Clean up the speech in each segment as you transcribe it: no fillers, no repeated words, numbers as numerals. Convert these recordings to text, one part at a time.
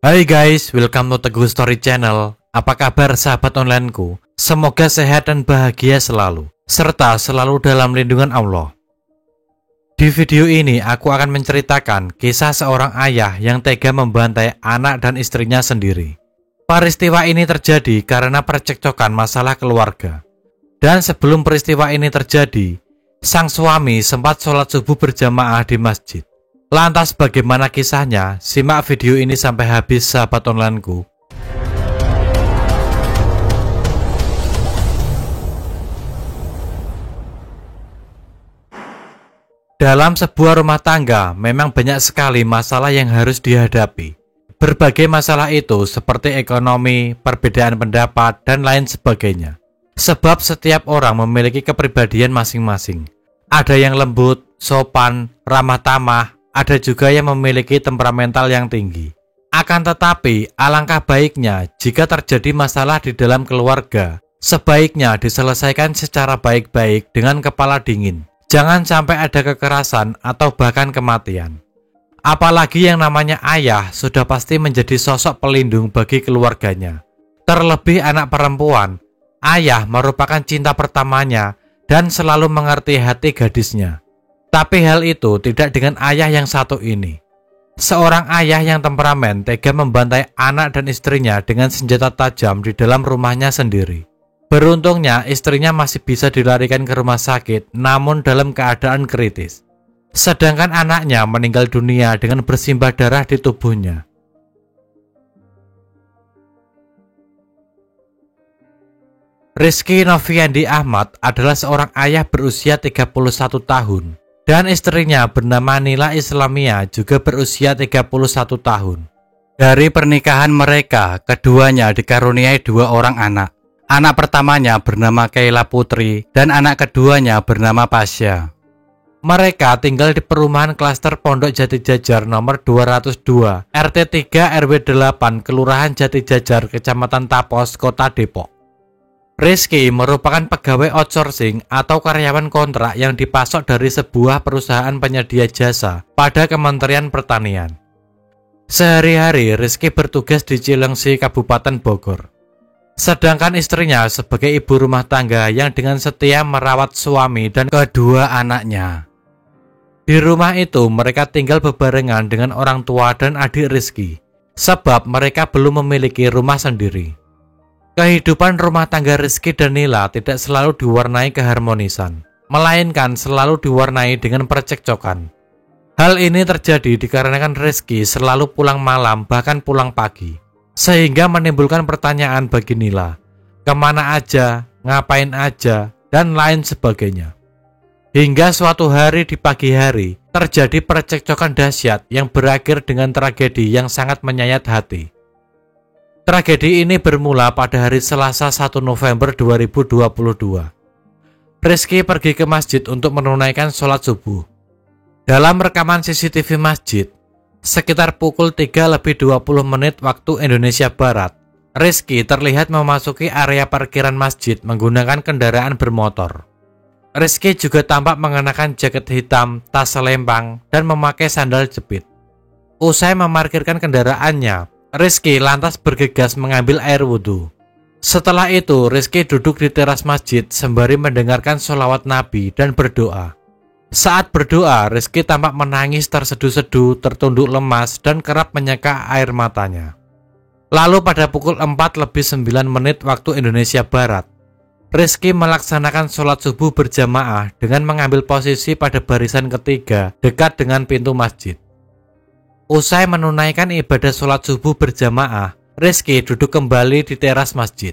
Hai guys, welcome to Teguh Story Channel. Apa kabar sahabat onlineku? Semoga sehat dan bahagia selalu, serta selalu dalam lindungan Allah. Di video ini aku akan menceritakan kisah seorang ayah yang tega membantai anak dan istrinya sendiri. Peristiwa ini terjadi karena percekcokan masalah keluarga. Dan sebelum peristiwa ini terjadi, sang suami sempat sholat subuh berjamaah di masjid. Lantas bagaimana kisahnya? Simak video ini sampai habis sahabat onlineku. Dalam sebuah rumah tangga memang banyak sekali masalah yang harus dihadapi. Berbagai masalah itu seperti ekonomi, perbedaan pendapat, dan lain sebagainya. Sebab setiap orang memiliki kepribadian masing-masing. Ada yang lembut, sopan, ramah tamah, ada juga yang memiliki temperamental yang tinggi. Akan tetapi, alangkah baiknya jika terjadi masalah di dalam keluarga, sebaiknya diselesaikan secara baik-baik dengan kepala dingin. Jangan sampai ada kekerasan atau bahkan kematian. Apalagi yang namanya ayah sudah pasti menjadi sosok pelindung bagi keluarganya. Terlebih anak perempuan, ayah merupakan cinta pertamanya dan selalu mengerti hati gadisnya. Tapi hal itu tidak dengan ayah yang satu ini. Seorang ayah yang temperamen tega membantai anak dan istrinya dengan senjata tajam di dalam rumahnya sendiri. Beruntungnya istrinya masih bisa dilarikan ke rumah sakit namun dalam keadaan kritis. Sedangkan anaknya meninggal dunia dengan bersimbah darah di tubuhnya. Rizky Noviandi Ahmad adalah seorang ayah berusia 31 tahun. Dan istrinya bernama Nila Islamia juga berusia 31 tahun. Dari pernikahan mereka, keduanya dikaruniai 2 orang anak. Anak pertamanya bernama Kayla Putri dan anak keduanya bernama Pasya. Mereka tinggal di perumahan klaster Pondok Jati Jajar nomor 202, RT 3 RW 8, Kelurahan Jati Jajar, Kecamatan Tapos, Kota Depok. Rizky merupakan pegawai outsourcing atau karyawan kontrak yang dipasok dari sebuah perusahaan penyedia jasa pada Kementerian Pertanian. Sehari-hari Rizky bertugas di Cilengsi, Kabupaten Bogor. Sedangkan istrinya sebagai ibu rumah tangga yang dengan setia merawat suami dan kedua anaknya. Di rumah itu mereka tinggal bebarengan dengan orang tua dan adik Rizky, sebab mereka belum memiliki rumah sendiri. Kehidupan rumah tangga Rizky dan Nila tidak selalu diwarnai keharmonisan, melainkan selalu diwarnai dengan percekcokan. Hal ini terjadi dikarenakan Rizky selalu pulang malam bahkan pulang pagi, sehingga menimbulkan pertanyaan bagi Nila, kemana aja, ngapain aja, dan lain sebagainya. Hingga suatu hari di pagi hari, terjadi percekcokan dahsyat yang berakhir dengan tragedi yang sangat menyayat hati. Tragedi ini bermula pada hari Selasa 1 November 2022. Rizky pergi ke masjid untuk menunaikan sholat subuh. Dalam rekaman CCTV masjid, sekitar pukul 3:20 waktu Indonesia Barat, Rizky terlihat memasuki area parkiran masjid menggunakan kendaraan bermotor. Rizky juga tampak mengenakan jaket hitam, tas selempang, dan memakai sandal jepit. Usai memarkirkan kendaraannya, Rizky lantas bergegas mengambil air wudhu. Setelah itu, Rizky duduk di teras masjid sembari mendengarkan sholawat Nabi dan berdoa. Saat berdoa, Rizky tampak menangis terseduh-seduh, tertunduk lemas, dan kerap menyeka air matanya. Lalu pada pukul 4:09 waktu Indonesia Barat, Rizky melaksanakan sholat subuh berjamaah dengan mengambil posisi pada barisan ketiga dekat dengan pintu masjid. Usai menunaikan ibadah sholat subuh berjamaah, Rizky duduk kembali di teras masjid.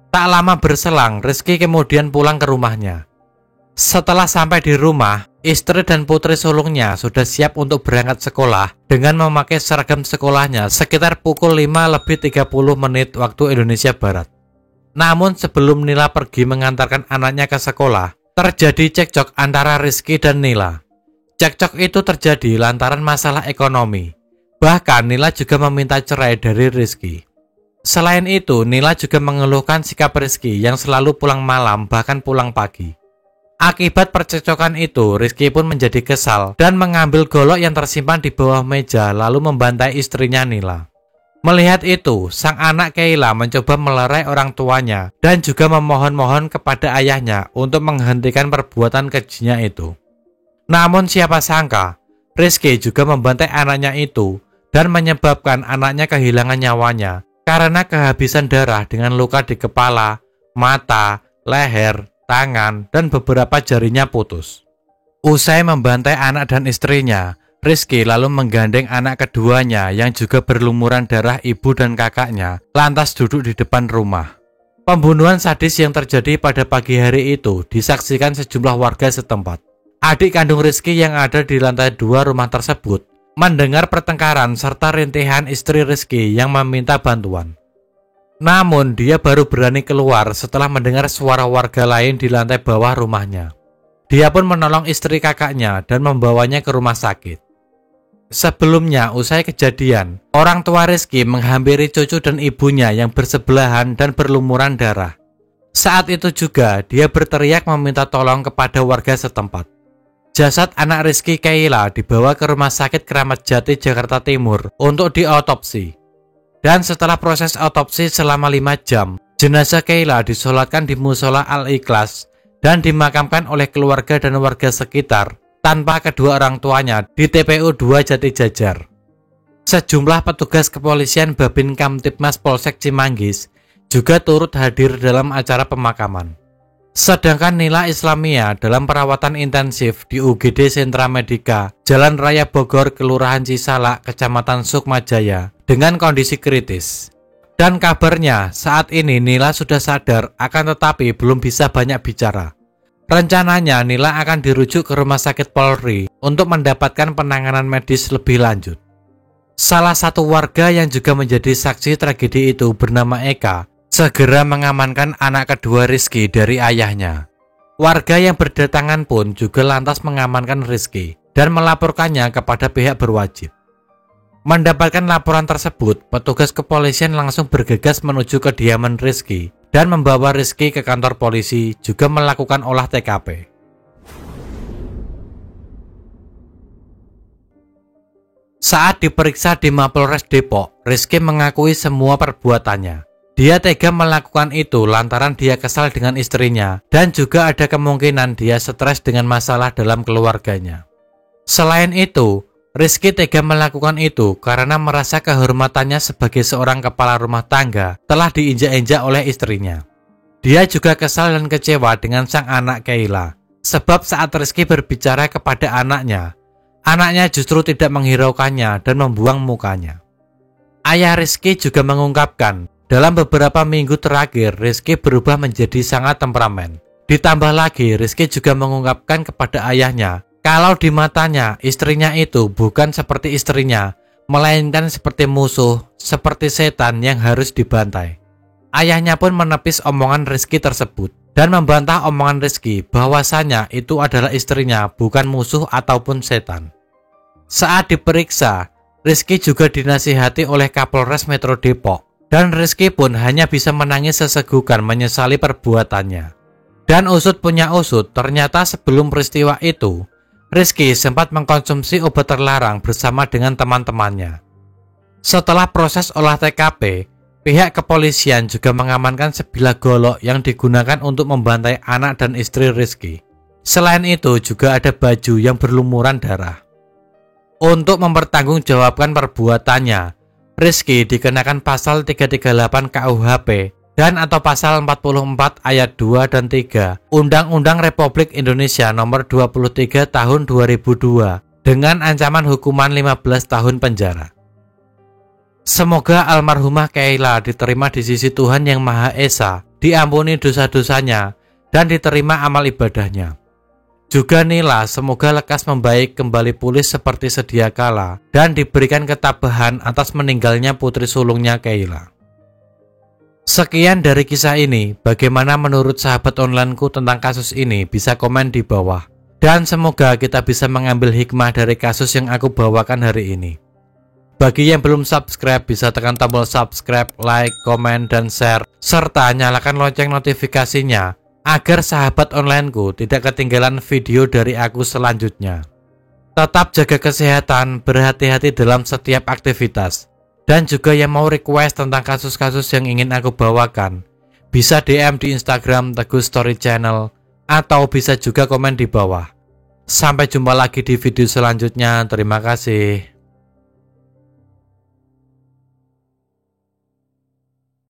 Tak lama berselang, Rizky kemudian pulang ke rumahnya. Setelah sampai di rumah, istri dan putri sulungnya sudah siap untuk berangkat sekolah dengan memakai seragam sekolahnya sekitar pukul 5:30 waktu Indonesia Barat. Namun sebelum Nila pergi mengantarkan anaknya ke sekolah, terjadi cekcok antara Rizky dan Nila. Cekcok itu terjadi lantaran masalah ekonomi. Bahkan Nila juga meminta cerai dari Rizky. Selain itu, Nila juga mengeluhkan sikap Rizky yang selalu pulang malam bahkan pulang pagi. Akibat percekcokan itu, Rizky pun menjadi kesal dan mengambil golok yang tersimpan di bawah meja lalu membantai istrinya Nila. Melihat itu, sang anak Keila mencoba melerai orang tuanya dan juga memohon-mohon kepada ayahnya untuk menghentikan perbuatan kejinya itu. Namun siapa sangka, Rizky juga membantai anaknya itu dan menyebabkan anaknya kehilangan nyawanya karena kehabisan darah dengan luka di kepala, mata, leher, tangan, dan beberapa jarinya putus. Usai membantai anak dan istrinya, Rizky lalu menggandeng anak keduanya yang juga berlumuran darah ibu dan kakaknya, lantas duduk di depan rumah. Pembunuhan sadis yang terjadi pada pagi hari itu disaksikan sejumlah warga setempat. Adik kandung Rizky yang ada di lantai 2 rumah tersebut mendengar pertengkaran serta rintihan istri Rizky yang meminta bantuan. Namun dia baru berani keluar setelah mendengar suara warga lain di lantai bawah rumahnya. Dia pun menolong istri kakaknya dan membawanya ke rumah sakit. Sebelumnya, usai kejadian, orang tua Rizky menghampiri cucu dan ibunya yang bersebelahan dan berlumuran darah. Saat itu juga, dia berteriak meminta tolong kepada warga setempat. Jasad anak Rizky Keila dibawa ke Rumah Sakit Kramat Jati, Jakarta Timur untuk diotopsi. Dan setelah proses otopsi selama 5 jam, jenazah Keila disolatkan di Musola Al-Ikhlas dan dimakamkan oleh keluarga dan warga sekitar tanpa kedua orang tuanya di TPU 2 Jati Jajar. Sejumlah petugas kepolisian Babin Kamtibmas Polsek Cimanggis juga turut hadir dalam acara pemakaman. Sedangkan Nila Islamia dalam perawatan intensif di UGD Sentra Medika, Jalan Raya Bogor, Kelurahan Cisalak, Kecamatan Sukmajaya, dengan kondisi kritis. Dan kabarnya saat ini Nila sudah sadar akan tetapi belum bisa banyak bicara. Rencananya Nila akan dirujuk ke Rumah Sakit Polri untuk mendapatkan penanganan medis lebih lanjut. Salah satu warga yang juga menjadi saksi tragedi itu bernama Eka segera mengamankan anak kedua Rizky dari ayahnya. Warga yang berdatangan pun juga lantas mengamankan Rizky dan melaporkannya kepada pihak berwajib. Mendapatkan laporan tersebut, petugas kepolisian langsung bergegas menuju kediaman Rizky dan membawa Rizky ke kantor polisi juga melakukan olah TKP. Saat diperiksa di Mapolres Depok, Rizky mengakui semua perbuatannya. Dia tega melakukan itu lantaran dia kesal dengan istrinya dan juga ada kemungkinan dia stres dengan masalah dalam keluarganya. Selain itu, Rizky tega melakukan itu karena merasa kehormatannya sebagai seorang kepala rumah tangga telah diinjak-injak oleh istrinya. Dia juga kesal dan kecewa dengan sang anak Keila, sebab saat Rizky berbicara kepada anaknya justru tidak menghiraukannya dan membuang mukanya. Ayah Rizky juga mengungkapkan, dalam beberapa minggu terakhir Rizky berubah menjadi sangat temperamen. Ditambah lagi, Rizky juga mengungkapkan kepada ayahnya kalau di matanya istrinya itu bukan seperti istrinya, melainkan seperti musuh, seperti setan yang harus dibantai. Ayahnya pun menepis omongan Rizky tersebut dan membantah omongan Rizky bahwasanya itu adalah istrinya, bukan musuh ataupun setan. Saat diperiksa, Rizky juga dinasihati oleh Kapolres Metro Depok dan Rizky pun hanya bisa menangis sesegukan menyesali perbuatannya. Dan usut punya usut, ternyata sebelum peristiwa itu Rizky sempat mengkonsumsi obat terlarang bersama dengan teman-temannya. Setelah proses olah TKP, pihak kepolisian juga mengamankan sebilah golok yang digunakan untuk membantai anak dan istri Rizky. Selain itu juga ada baju yang berlumuran darah. Untuk mempertanggungjawabkan perbuatannya, Rizky dikenakan pasal 338 KUHP dan atau pasal 44 ayat 2 dan 3 Undang-Undang Republik Indonesia nomor 23 tahun 2002 dengan ancaman hukuman 15 tahun penjara. Semoga almarhumah Keila diterima di sisi Tuhan Yang Maha Esa, diampuni dosa-dosanya dan diterima amal ibadahnya. Juga Nila semoga lekas membaik kembali pulih seperti sedia kala dan diberikan ketabahan atas meninggalnya putri sulungnya Keila. Sekian dari kisah ini, bagaimana menurut sahabat onlineku tentang kasus ini bisa komen di bawah. Dan semoga kita bisa mengambil hikmah dari kasus yang aku bawakan hari ini. Bagi yang belum subscribe bisa tekan tombol subscribe, like, komen, dan share. Serta nyalakan lonceng notifikasinya agar sahabat onlineku tidak ketinggalan video dari aku selanjutnya. Tetap jaga kesehatan, berhati-hati dalam setiap aktivitas. Dan juga yang mau request tentang kasus-kasus yang ingin aku bawakan, bisa DM di Instagram Teguh Story Channel atau bisa juga komen di bawah. Sampai jumpa lagi di video selanjutnya. Terima kasih.